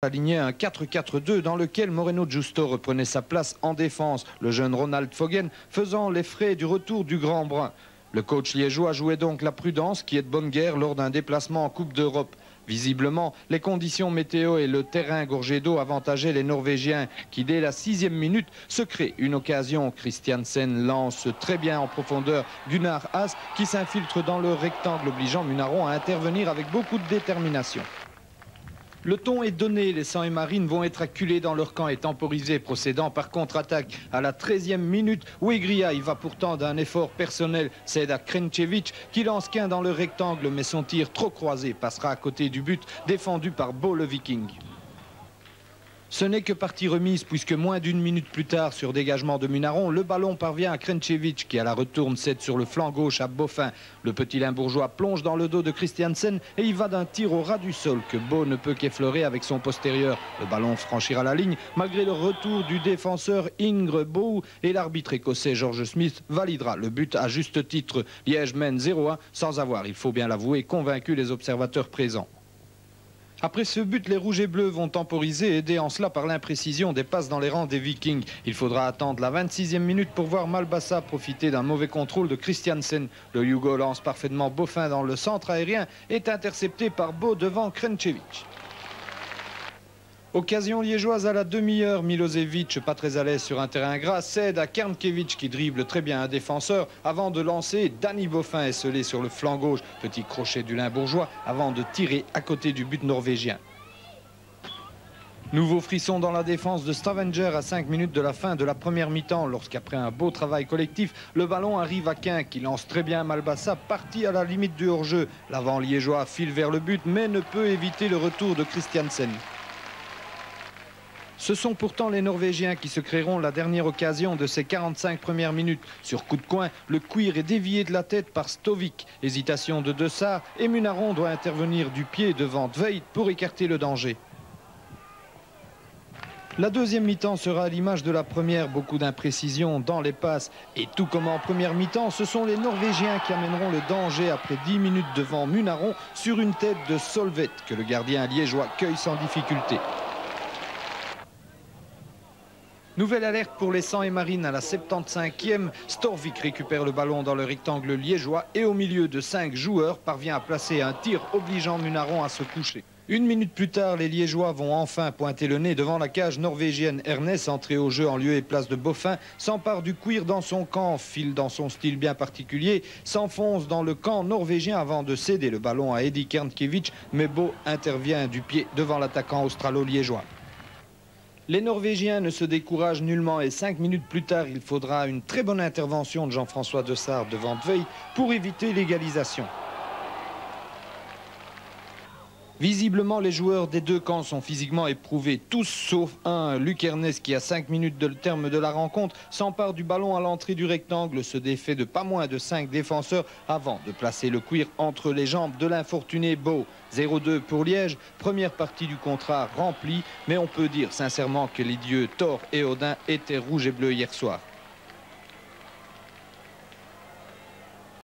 Aligné un 4-4-2 dans lequel Moreno Justo reprenait sa place en défense, le jeune Ronald Fogen faisant les frais du retour du Grand Brun. Le coach liégeois jouait donc la prudence qui est de bonne guerre lors d'un déplacement en Coupe d'Europe. Visiblement, les conditions météo et le terrain gorgé d'eau avantageaient les Norvégiens qui, dès la 6e minute, se créent une occasion. Christiansen lance très bien en profondeur Gunnar Haas qui s'infiltre dans le rectangle, obligeant Munaron à intervenir avec beaucoup de détermination. Le ton est donné, les Sangs et Marines vont être acculés dans leur camp et temporisés, procédant par contre-attaque à la 13e minute. Wegria y va pourtant d'un effort personnel, c'est à Krenčević qui lance qu'un dans le rectangle, mais son tir trop croisé passera à côté du but défendu par Bo le Viking. Ce n'est que partie remise puisque moins d'une minute plus tard, sur dégagement de Munaron, le ballon parvient à Krenčević qui à la retourne cède sur le flanc gauche à Boffin. Le petit Limbourgeois plonge dans le dos de Christiansen et il va d'un tir au ras du sol que Bo ne peut qu'effleurer avec son postérieur. Le ballon franchira la ligne malgré le retour du défenseur Ingre Boe et l'arbitre écossais George Smith validera le but à juste titre. Liège mène 0-1 sans avoir, il faut bien l'avouer, convaincu les observateurs présents. Après ce but, les Rouges et Bleus vont temporiser, aidés en cela par l'imprécision des passes dans les rangs des Vikings. Il faudra attendre la 26e minute pour voir Malbassa profiter d'un mauvais contrôle de Christiansen. Le Yougo lance parfaitement Boffin dans le centre aérien, est intercepté par Bo devant Krenčević. Occasion liégeoise à la demi-heure, Milosevic, pas très à l'aise sur un terrain gras, cède à Kernkević qui dribble très bien un défenseur avant de lancer Danny Boffin esselé sur le flanc gauche. Petit crochet du Limbourgeois avant de tirer à côté du but norvégien. Nouveau frisson dans la défense de Stavanger à 5 minutes de la fin de la première mi-temps lorsqu'après un beau travail collectif, le ballon arrive à Quin qui lance très bien Malbassa, parti à la limite du hors-jeu. L'avant liégeois file vers le but mais ne peut éviter le retour de Christiansen. Ce sont pourtant les Norvégiens qui se créeront la dernière occasion de ces 45 premières minutes. Sur coup de coin, le cuir est dévié de la tête par Stovik. Hésitation de Dessart et Munaron doit intervenir du pied devant Tveit pour écarter le danger. La deuxième mi-temps sera à l'image de la première, beaucoup d'imprécisions dans les passes. Et tout comme en première mi-temps, ce sont les Norvégiens qui amèneront le danger après 10 minutes devant Munaron sur une tête de Solveig que le gardien liégeois cueille sans difficulté. Nouvelle alerte pour les Sangs et Marines à la 75e. Storvik récupère le ballon dans le rectangle liégeois et au milieu de 5 joueurs parvient à placer un tir obligeant Munaron à se coucher. Une minute plus tard, les Liégeois vont enfin pointer le nez devant la cage norvégienne. Ernest, entré au jeu en lieu et place de Boffin, s'empare du cuir dans son camp, file dans son style bien particulier, s'enfonce dans le camp norvégien avant de céder le ballon à Eddie Kernkević, mais Bo intervient du pied devant l'attaquant australo-liégeois. Les Norvégiens ne se découragent nullement et 5 minutes plus tard, il faudra une très bonne intervention de Jean-François Dessart devant Tveit pour éviter l'égalisation. Visiblement, les joueurs des deux camps sont physiquement éprouvés, tous sauf un. Luc Ernest qui, à 5 minutes de terme de la rencontre, s'empare du ballon à l'entrée du rectangle, se défait de pas moins de 5 défenseurs avant de placer le cuir entre les jambes de l'infortuné Bo. 0-2 pour Liège, première partie du contrat remplie, mais on peut dire sincèrement que les dieux Thor et Odin étaient rouges et bleus hier soir.